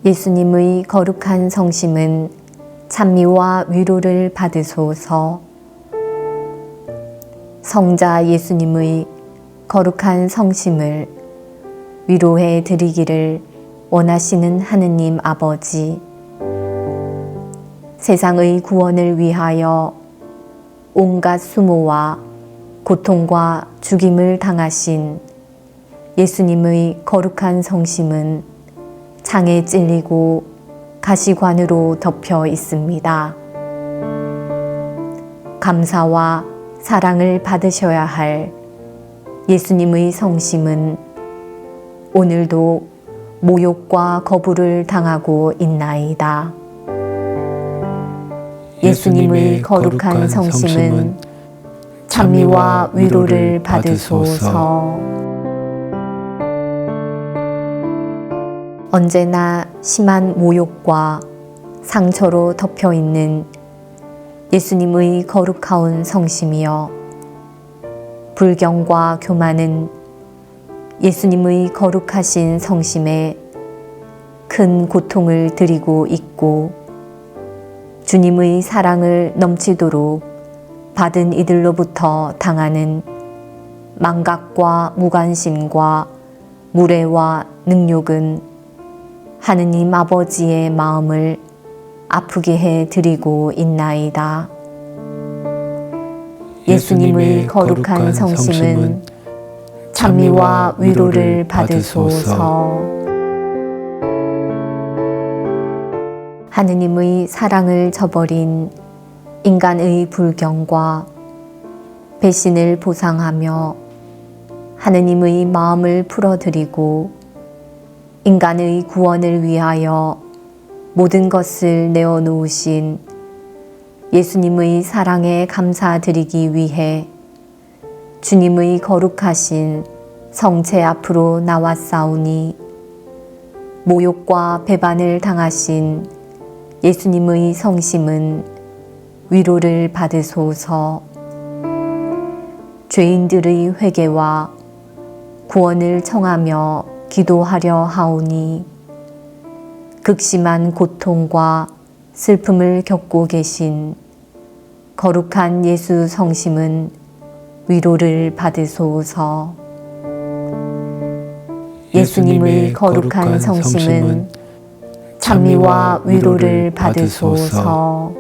예수님의 거룩한 성심은 찬미와 위로를 받으소서. 성자 예수님의 거룩한 성심을 위로해 드리기를 원하시는 하느님 아버지, 세상의 구원을 위하여 온갖 수모와 고통과 죽임을 당하신 예수님의 거룩한 성심은 창에 찔리고 가시관으로 덮여 있습니다. 감사와 사랑을 받으셔야 할 예수님의 성심은 오늘도 모욕과 거부를 당하고 있나이다. 예수님의 거룩한 성심은 찬미와 위로를 받으소서. 언제나 심한 모욕과 상처로 덮여 있는 예수님의 거룩하온 성심이여, 불경과 교만은 예수님의 거룩하신 성심에 큰 고통을 드리고 있고, 주님의 사랑을 넘치도록 받은 이들로부터 당하는 망각과 무관심과 무례와 능욕은 하느님 아버지의 마음을 아프게 해 드리고 있나이다. 예수님의 거룩한 성심은 찬미와 위로를 받으소서. 하느님의 사랑을 저버린 인간의 불경과 배신을 보상하며 하느님의 마음을 풀어드리고 인간의 구원을 위하여 모든 것을 내어놓으신 예수님의 사랑에 감사드리기 위해 주님의 거룩하신 성체 앞으로 나왔사오니, 모욕과 배반을 당하신 예수님의 성심은 위로를 받으소서. 죄인들의 회개와 구원을 청하며 기도하려 하오니, 극심한 고통과 슬픔을 겪고 계신 거룩한 예수 성심은 위로를 받으소서. 예수님의 거룩한 성심은 찬미와 위로를 받으소서.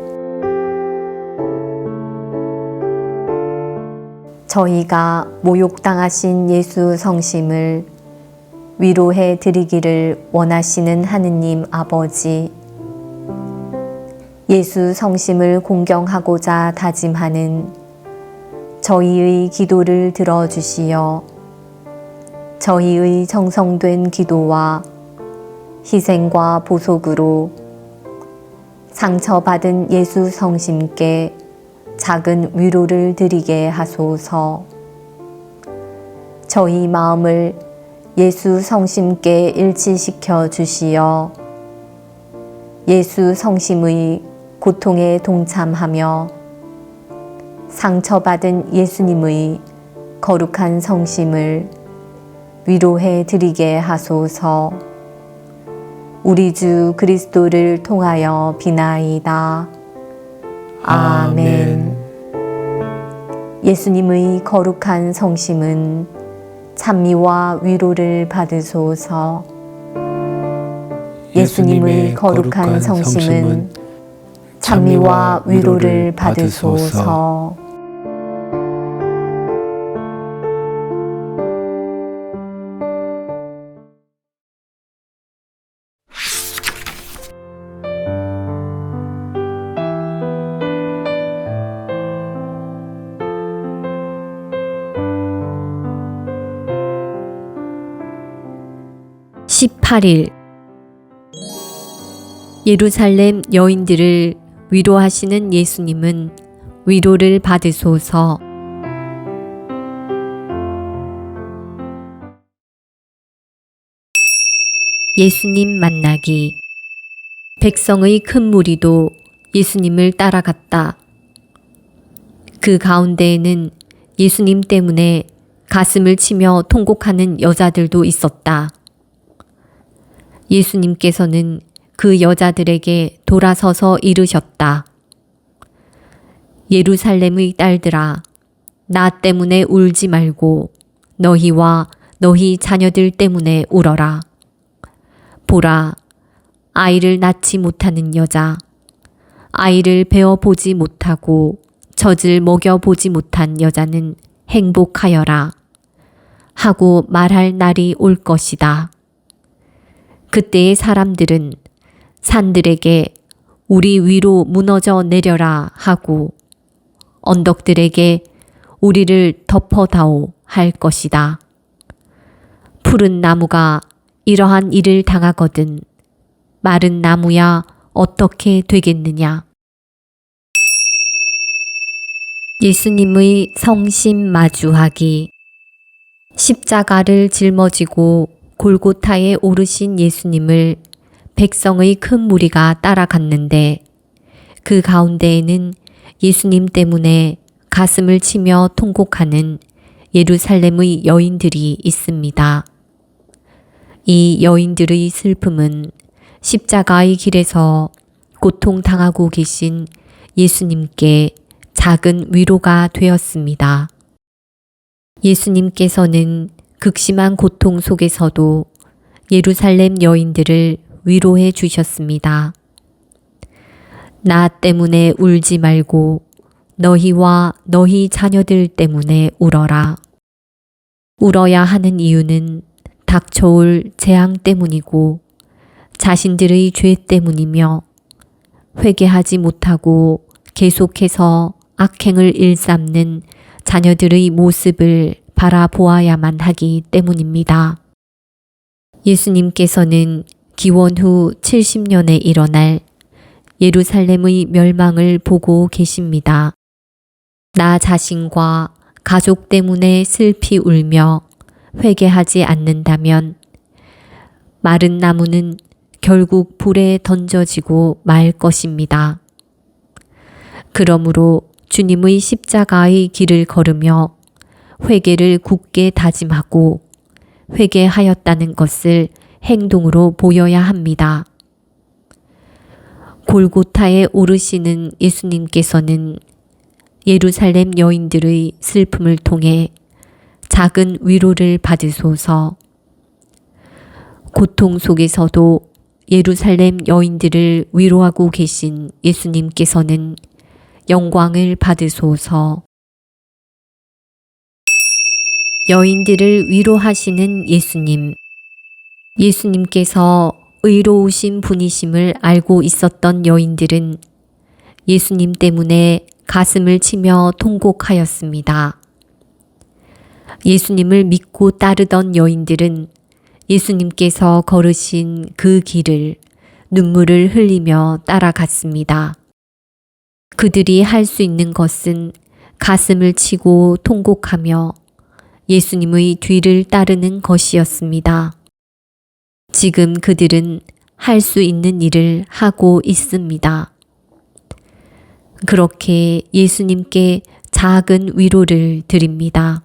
저희가 모욕당하신 예수 성심을 위로해 드리기를 원하시는 하느님 아버지, 예수 성심을 공경하고자 다짐하는 저희의 기도를 들어주시어 저희의 정성된 기도와 희생과 보속으로 상처받은 예수 성심께 작은 위로를 드리게 하소서. 저희 마음을 예수 성심께 일치시켜 주시어 예수 성심의 고통에 동참하며 상처받은 예수님의 거룩한 성심을 위로해 드리게 하소서. 우리 주 그리스도를 통하여 비나이다. 아멘. 예수님의 거룩한 성심은 찬미와 위로를 받으소서. 예수님의 거룩한 성심은 찬미와 위로를 받으소서. (18일) 예루살렘 여인들을 위로하시는 예수님은 위로를 받으소서. 예수님 만나기. 백성의 큰 무리도 예수님을 따라갔다. 그 가운데에는 예수님 때문에 가슴을 치며 통곡하는 여자들도 있었다. 예수님께서는 그 여자들에게 돌아서서 이르셨다. 예루살렘의 딸들아, 나 때문에 울지 말고 너희와 너희 자녀들 때문에 울어라. 보라, 아이를 낳지 못하는 여자, 아이를 베어보지 못하고 젖을 먹여보지 못한 여자는 행복하여라 하고 말할 날이 올 것이다. 그때의 사람들은 산들에게 우리 위로 무너져 내려라 하고 언덕들에게 우리를 덮어다오 할 것이다. 푸른 나무가 이러한 일을 당하거든 마른 나무야 어떻게 되겠느냐. 예수님의 성심 마주하기. 십자가를 짊어지고 골고타에 오르신 예수님을 백성의 큰 무리가 따라갔는데 그 가운데에는 예수님 때문에 가슴을 치며 통곡하는 예루살렘의 여인들이 있습니다. 이 여인들의 슬픔은 십자가의 길에서 고통당하고 계신 예수님께 작은 위로가 되었습니다. 예수님께서는 극심한 고통 속에서도 예루살렘 여인들을 위로해 주셨습니다. 나 때문에 울지 말고 너희와 너희 자녀들 때문에 울어라. 울어야 하는 이유는 닥쳐올 재앙 때문이고 자신들의 죄 때문이며 회개하지 못하고 계속해서 악행을 일삼는 자녀들의 모습을 바라보아야만 하기 때문입니다. 예수님께서는 기원 후 70년에 일어날 예루살렘의 멸망을 보고 계십니다. 나 자신과 가족 때문에 슬피 울며 회개하지 않는다면 마른 나무는 결국 불에 던져지고 말 것입니다. 그러므로 주님의 십자가의 길을 걸으며 회개를 굳게 다짐하고 회개하였다는 것을 행동으로 보여야 합니다. 골고타에 오르시는 예수님께서는 예루살렘 여인들의 슬픔을 통해 작은 위로를 받으소서. 고통 속에서도 예루살렘 여인들을 위로하고 계신 예수님께서는 영광을 받으소서. 여인들을 위로하시는 예수님. 예수님께서 의로우신 분이심을 알고 있었던 여인들은 예수님 때문에 가슴을 치며 통곡하였습니다. 예수님을 믿고 따르던 여인들은 예수님께서 걸으신 그 길을 눈물을 흘리며 따라갔습니다. 그들이 할 수 있는 것은 가슴을 치고 통곡하며 예수님의 뒤를 따르는 것이었습니다. 지금 그들은 할 수 있는 일을 하고 있습니다. 그렇게 예수님께 작은 위로를 드립니다.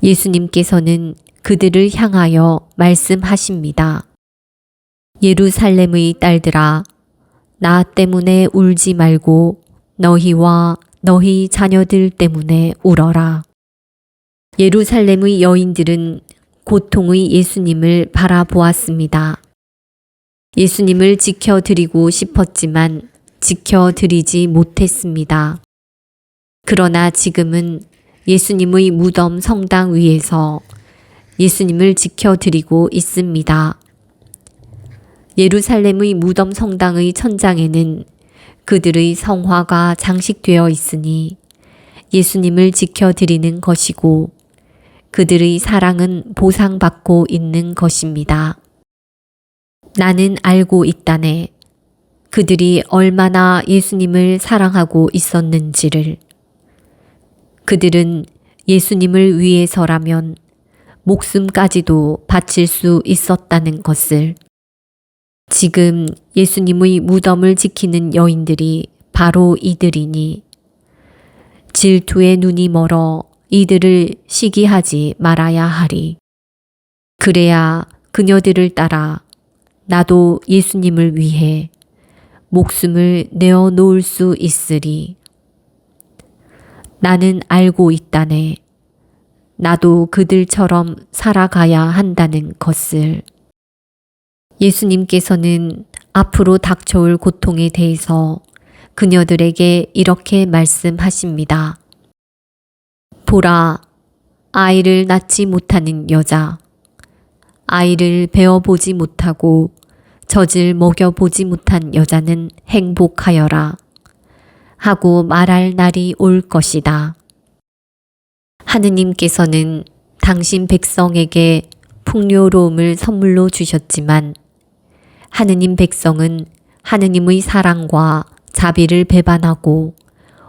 예수님께서는 그들을 향하여 말씀하십니다. 예루살렘의 딸들아, 나 때문에 울지 말고 너희와 너희 자녀들 때문에 울어라. 예루살렘의 여인들은 고통의 예수님을 바라보았습니다. 예수님을 지켜드리고 싶었지만 지켜드리지 못했습니다. 그러나 지금은 예수님의 무덤 성당 위에서 예수님을 지켜드리고 있습니다. 예루살렘의 무덤 성당의 천장에는 그들의 성화가 장식되어 있으니 예수님을 지켜드리는 것이고 그들의 사랑은 보상받고 있는 것입니다. 나는 알고 있다네. 그들이 얼마나 예수님을 사랑하고 있었는지를. 그들은 예수님을 위해서라면 목숨까지도 바칠 수 있었다는 것을. 지금 예수님의 무덤을 지키는 여인들이 바로 이들이니 질투의 눈이 멀어 이들을 시기하지 말아야 하리. 그래야 그녀들을 따라 나도 예수님을 위해 목숨을 내어 놓을 수 있으리. 나는 알고 있다네. 나도 그들처럼 살아가야 한다는 것을. 예수님께서는 앞으로 닥쳐올 고통에 대해서 그녀들에게 이렇게 말씀하십니다. 보라, 아이를 낳지 못하는 여자, 아이를 베어보지 못하고 젖을 먹여보지 못한 여자는 행복하여라 하고 말할 날이 올 것이다. 하느님께서는 당신 백성에게 풍요로움을 선물로 주셨지만 하느님 백성은 하느님의 사랑과 자비를 배반하고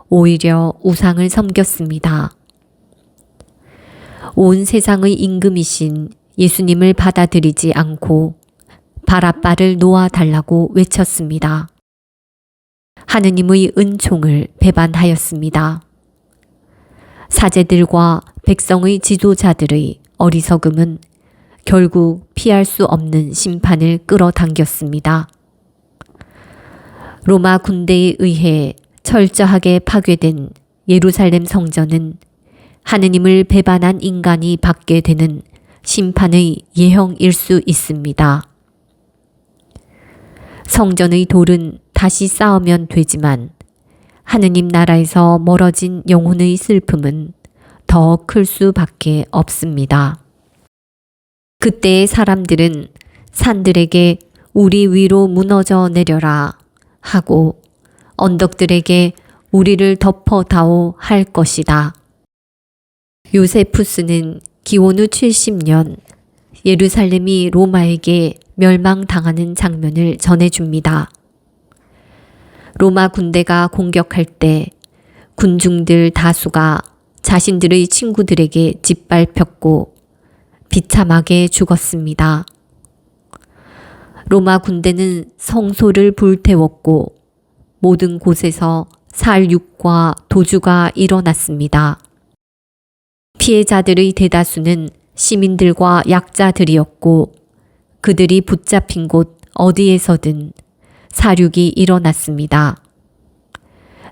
오히려 우상을 섬겼습니다. 온 세상의 임금이신 예수님을 받아들이지 않고 바라바를 놓아달라고 외쳤습니다. 하느님의 은총을 배반하였습니다. 사제들과 백성의 지도자들의 어리석음은 결국 피할 수 없는 심판을 끌어당겼습니다. 로마 군대에 의해 철저하게 파괴된 예루살렘 성전은 하느님을 배반한 인간이 받게 되는 심판의 예형일 수 있습니다. 성전의 돌은 다시 쌓으면 되지만 하느님 나라에서 멀어진 영혼의 슬픔은 더 클 수밖에 없습니다. 그때의 사람들은 산들에게 우리 위로 무너져 내려라 하고 언덕들에게 우리를 덮어다오 할 것이다. 요세푸스는 기원 후 70년 예루살렘이 로마에게 멸망당하는 장면을 전해줍니다. 로마 군대가 공격할 때 군중들 다수가 자신들의 친구들에게 짓밟혔고 비참하게 죽었습니다. 로마 군대는 성소를 불태웠고 모든 곳에서 살육과 도주가 일어났습니다. 피해자들의 대다수는 시민들과 약자들이었고 그들이 붙잡힌 곳 어디에서든 살육이 일어났습니다.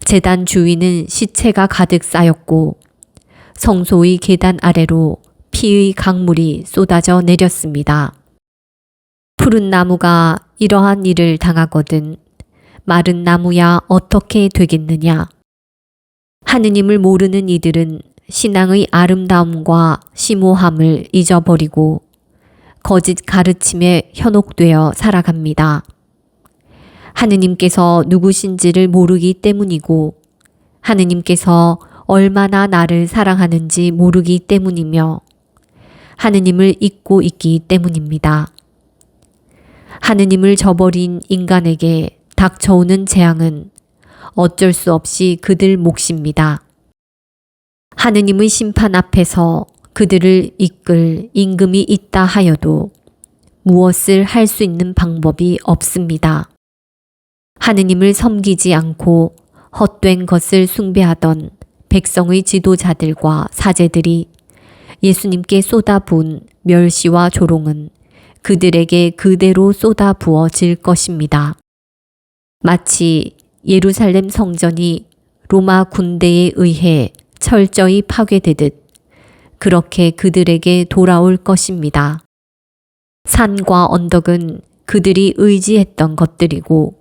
제단 주위는 시체가 가득 쌓였고 성소의 계단 아래로 피의 강물이 쏟아져 내렸습니다. 푸른 나무가 이러한 일을 당하거든 마른 나무야 어떻게 되겠느냐. 하느님을 모르는 이들은 신앙의 아름다움과 심오함을 잊어버리고 거짓 가르침에 현혹되어 살아갑니다. 하느님께서 누구신지를 모르기 때문이고 하느님께서 얼마나 나를 사랑하는지 모르기 때문이며 하느님을 잊고 있기 때문입니다. 하느님을 저버린 인간에게 닥쳐오는 재앙은 어쩔 수 없이 그들 몫입니다. 하느님의 심판 앞에서 그들을 이끌 임금이 있다 하여도 무엇을 할 수 있는 방법이 없습니다. 하느님을 섬기지 않고 헛된 것을 숭배하던 백성의 지도자들과 사제들이 예수님께 쏟아부은 멸시와 조롱은 그들에게 그대로 쏟아부어질 것입니다. 마치 예루살렘 성전이 로마 군대에 의해 철저히 파괴되듯 그렇게 그들에게 돌아올 것입니다. 산과 언덕은 그들이 의지했던 것들이고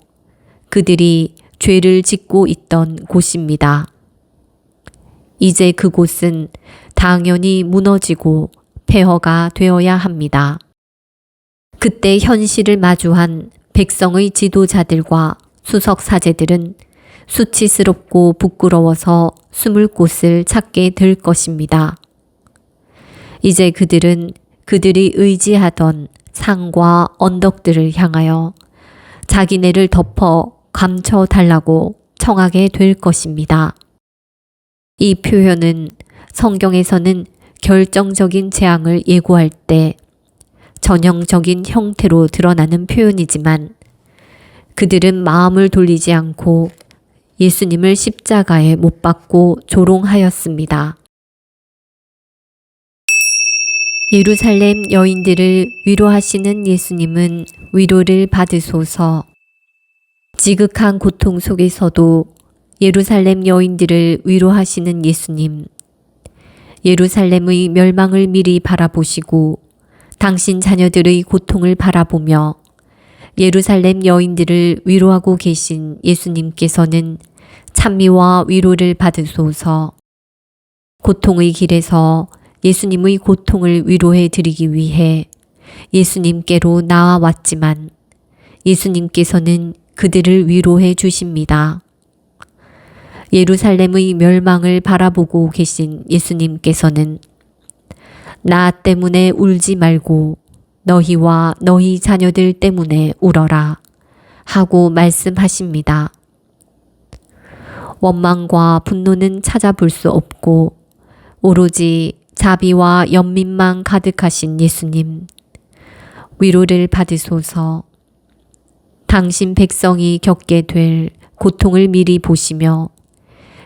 그들이 죄를 짓고 있던 곳입니다. 이제 그곳은 당연히 무너지고 폐허가 되어야 합니다. 그때 현실을 마주한 백성의 지도자들과 수석 사제들은 수치스럽고 부끄러워서 숨을 곳을 찾게 될 것입니다. 이제 그들은 그들이 의지하던 산과 언덕들을 향하여 자기네를 덮어 감춰달라고 청하게 될 것입니다. 이 표현은 성경에서는 결정적인 재앙을 예고할 때 전형적인 형태로 드러나는 표현이지만 그들은 마음을 돌리지 않고 예수님을 십자가에 못 박고 조롱하였습니다. 예루살렘 여인들을 위로하시는 예수님은 위로를 받으소서. 지극한 고통 속에서도 예루살렘 여인들을 위로하시는 예수님. 예루살렘의 멸망을 미리 바라보시고 당신 자녀들의 고통을 바라보며 예루살렘 여인들을 위로하고 계신 예수님께서는 찬미와 위로를 받으소서. 고통의 길에서 예수님의 고통을 위로해 드리기 위해 예수님께로 나아왔지만 예수님께서는 그들을 위로해 주십니다. 예루살렘의 멸망을 바라보고 계신 예수님께서는 나 때문에 울지 말고 너희와 너희 자녀들 때문에 울어라 하고 말씀하십니다. 원망과 분노는 찾아볼 수 없고 오로지 자비와 연민만 가득하신 예수님, 위로를 받으소서. 당신 백성이 겪게 될 고통을 미리 보시며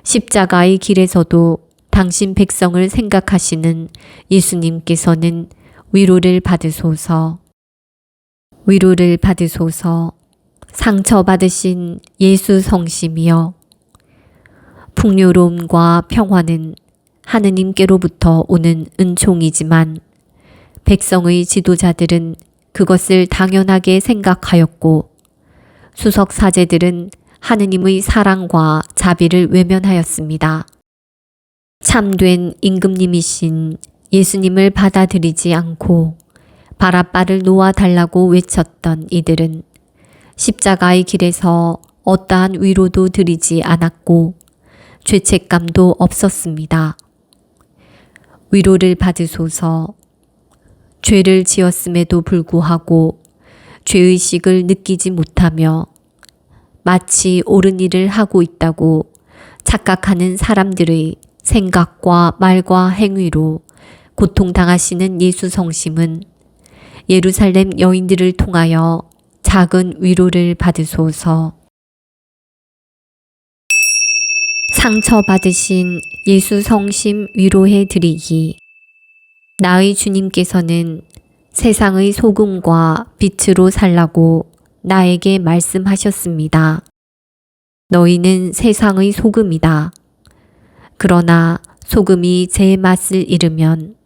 십자가의 길에서도 당신 백성을 생각하시는 예수님께서는 위로를 받으소서. 위로를 받으소서. 상처받으신 예수 성심이여. 풍요로움과 평화는 하느님께로부터 오는 은총이지만 백성의 지도자들은 그것을 당연하게 생각하였고 수석 사제들은 하느님의 사랑과 자비를 외면하였습니다. 참된 임금님이신 예수님을 받아들이지 않고 바라바를 놓아달라고 외쳤던 이들은 십자가의 길에서 어떠한 위로도 드리지 않았고 죄책감도 없었습니다. 위로를 받으소서. 죄를 지었음에도 불구하고 죄의식을 느끼지 못하며 마치 옳은 일을 하고 있다고 착각하는 사람들의 생각과 말과 행위로 고통당하시는 예수 성심은 예루살렘 여인들을 통하여 작은 위로를 받으소서. 상처받으신 예수 성심 위로해 드리기. 나의 주님께서는 세상의 소금과 빛으로 살라고 나에게 말씀하셨습니다. 너희는 세상의 소금이다. 그러나 소금이 제 맛을 잃으면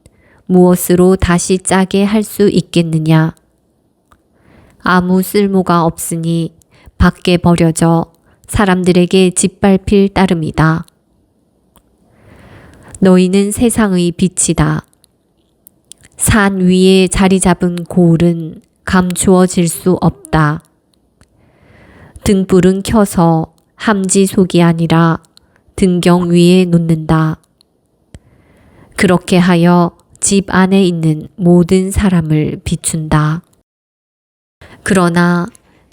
무엇으로 다시 짜게 할 수 있겠느냐? 아무 쓸모가 없으니 밖에 버려져 사람들에게 짓밟힐 따름이다. 너희는 세상의 빛이다. 산 위에 자리 잡은 고울은 감추어질 수 없다. 등불은 켜서 함지 속이 아니라 등경 위에 놓는다. 그렇게 하여 집 안에 있는 모든 사람을 비춘다. 그러나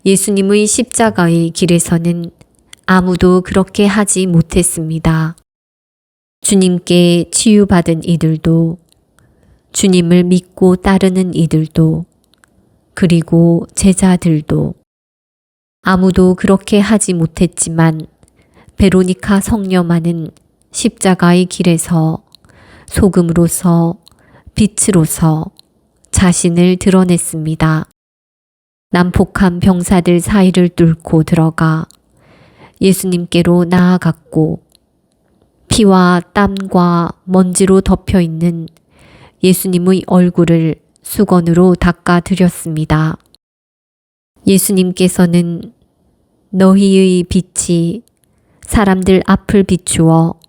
예수님의 십자가의 길에서는 아무도 그렇게 하지 못했습니다. 주님께 치유받은 이들도, 주님을 믿고 따르는 이들도, 그리고 제자들도 아무도 그렇게 하지 못했지만 베로니카 성녀만은 십자가의 길에서 소금으로서 빛으로서 자신을 드러냈습니다. 난폭한 병사들 사이를 뚫고 들어가 예수님께로 나아갔고 피와 땀과 먼지로 덮여 있는 예수님의 얼굴을 수건으로 닦아 드렸습니다. 예수님께서는 너희의 빛이 사람들 앞을 비추어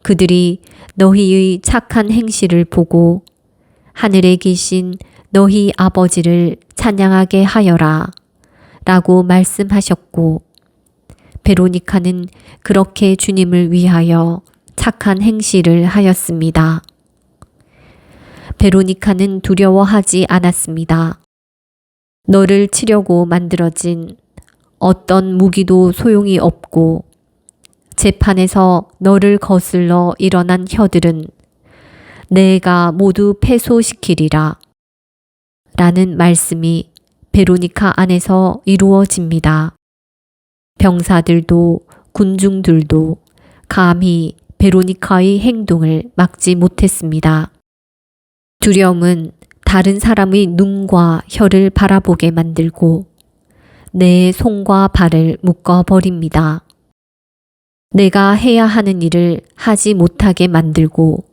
그들이 너희의 착한 행실을 보고 하늘에 계신 너희 아버지를 찬양하게 하여라 라고 말씀하셨고 베로니카는 그렇게 주님을 위하여 착한 행실을 하였습니다. 베로니카는 두려워하지 않았습니다. 너를 치려고 만들어진 어떤 무기도 소용이 없고 재판에서 너를 거슬러 일어난 혀들은 내가 모두 패소시키리라 라는 말씀이 베로니카 안에서 이루어집니다. 병사들도 군중들도 감히 베로니카의 행동을 막지 못했습니다. 두려움은 다른 사람의 눈과 혀를 바라보게 만들고 내 손과 발을 묶어버립니다. 내가 해야 하는 일을 하지 못하게 만들고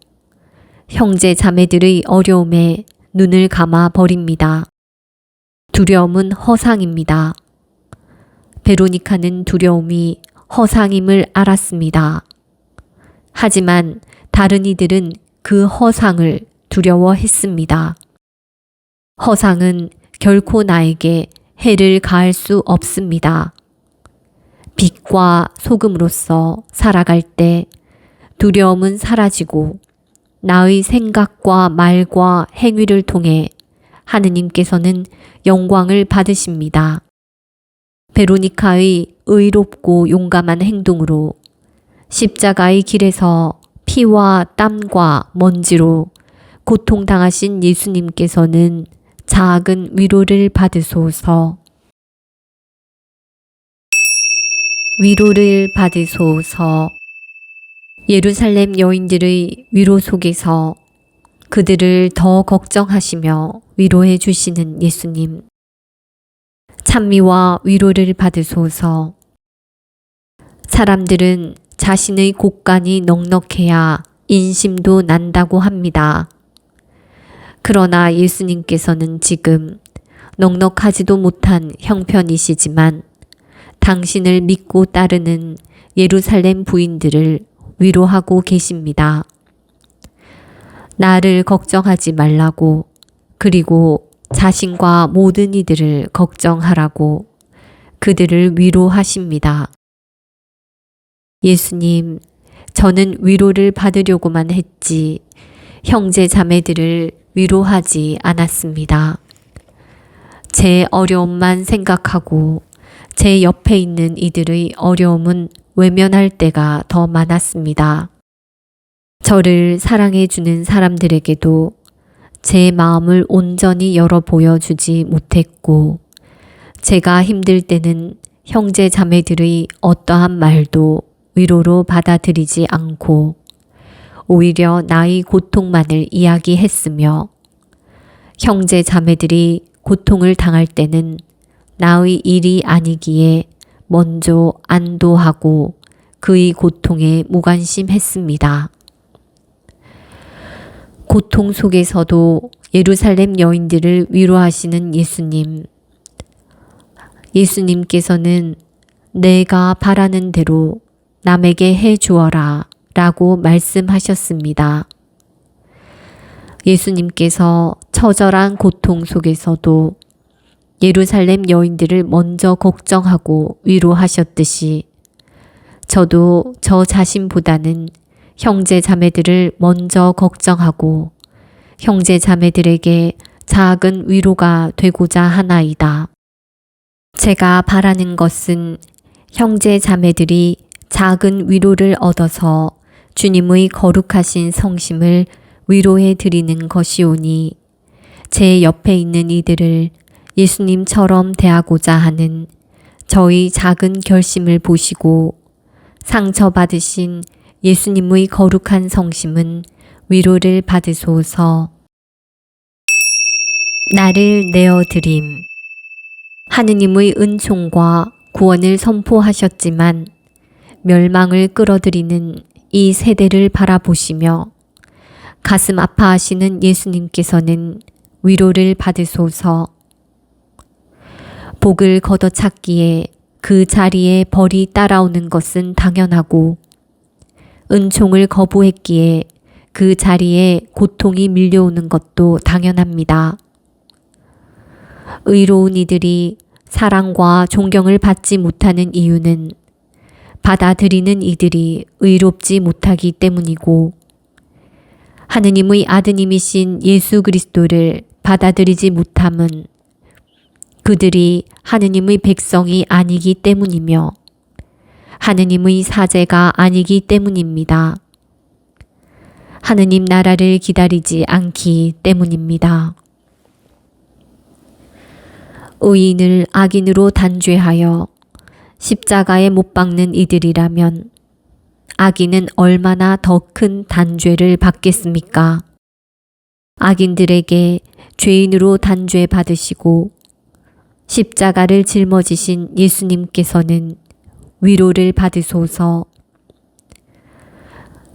형제 자매들의 어려움에 눈을 감아 버립니다. 두려움은 허상입니다. 베로니카는 두려움이 허상임을 알았습니다. 하지만 다른 이들은 그 허상을 두려워했습니다. 허상은 결코 나에게 해를 가할 수 없습니다. 빛과 소금으로서 살아갈 때 두려움은 사라지고 나의 생각과 말과 행위를 통해 하느님께서는 영광을 받으십니다. 베로니카의 의롭고 용감한 행동으로 십자가의 길에서 피와 땀과 먼지로 고통당하신 예수님께서는 작은 위로를 받으소서. 위로를 받으소서. 예루살렘 여인들의 위로 속에서 그들을 더 걱정하시며 위로해 주시는 예수님. 찬미와 위로를 받으소서. 사람들은 자신의 곳간이 넉넉해야 인심도 난다고 합니다. 그러나 예수님께서는 지금 넉넉하지도 못한 형편이시지만 당신을 믿고 따르는 예루살렘 부인들을 위로하고 계십니다. 나를 걱정하지 말라고, 그리고 자신과 모든 이들을 걱정하라고 그들을 위로하십니다. 예수님, 저는 위로를 받으려고만 했지 형제 자매들을 위로하지 않았습니다. 제 어려움만 생각하고 제 옆에 있는 이들의 어려움은 외면할 때가 더 많았습니다. 저를 사랑해 주는 사람들에게도 제 마음을 온전히 열어 보여주지 못했고, 제가 힘들 때는 형제 자매들의 어떠한 말도 위로로 받아들이지 않고 오히려 나의 고통만을 이야기했으며, 형제 자매들이 고통을 당할 때는 나의 일이 아니기에 먼저 안도하고 그의 고통에 무관심했습니다. 고통 속에서도 예루살렘 여인들을 위로하시는 예수님. 예수님께서는 내가 바라는 대로 남에게 해 주어라 라고 말씀하셨습니다. 예수님께서 처절한 고통 속에서도 예루살렘 여인들을 먼저 걱정하고 위로하셨듯이 저도 저 자신보다는 형제 자매들을 먼저 걱정하고 형제 자매들에게 작은 위로가 되고자 하나이다. 제가 바라는 것은 형제 자매들이 작은 위로를 얻어서 주님의 거룩하신 성심을 위로해 드리는 것이오니, 제 옆에 있는 이들을 예수님처럼 대하고자 하는 저희 작은 결심을 보시고 상처받으신 예수님의 거룩한 성심은 위로를 받으소서. 나를 내어드림. 하느님의 은총과 구원을 선포하셨지만 멸망을 끌어들이는 이 세대를 바라보시며 가슴 아파하시는 예수님께서는 위로를 받으소서. 복을 걷어찼기에 그 자리에 벌이 따라오는 것은 당연하고, 은총을 거부했기에 그 자리에 고통이 밀려오는 것도 당연합니다. 의로운 이들이 사랑과 존경을 받지 못하는 이유는 받아들이는 이들이 의롭지 못하기 때문이고, 하느님의 아드님이신 예수 그리스도를 받아들이지 못함은 그들이 하느님의 백성이 아니기 때문이며 하느님의 사제가 아니기 때문입니다. 하느님 나라를 기다리지 않기 때문입니다. 의인을 악인으로 단죄하여 십자가에 못 박는 이들이라면 악인은 얼마나 더 큰 단죄를 받겠습니까? 악인들에게 죄인으로 단죄 받으시고 십자가를 짊어지신 예수님께서는 위로를 받으소서.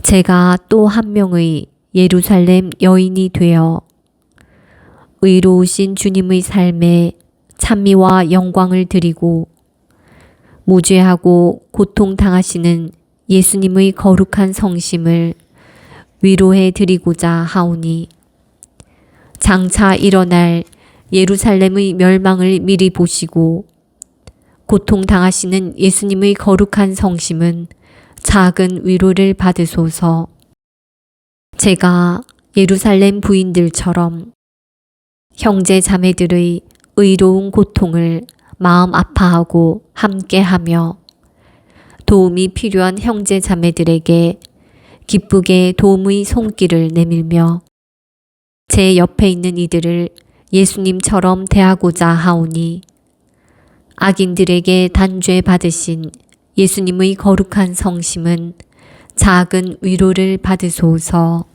제가 또 한 명의 예루살렘 여인이 되어 의로우신 주님의 삶에 찬미와 영광을 드리고 무죄하고 고통당하시는 예수님의 거룩한 성심을 위로해 드리고자 하오니 장차 일어날 예루살렘의 멸망을 미리 보시고 고통당하시는 예수님의 거룩한 성심은 작은 위로를 받으소서. 제가 예루살렘 부인들처럼 형제 자매들의 의로운 고통을 마음 아파하고 함께하며 도움이 필요한 형제 자매들에게 기쁘게 도움의 손길을 내밀며 제 옆에 있는 이들을 예수님처럼 대하고자 하오니 악인들에게 단죄 받으신 예수님의 거룩한 성심은 작은 위로를 받으소서.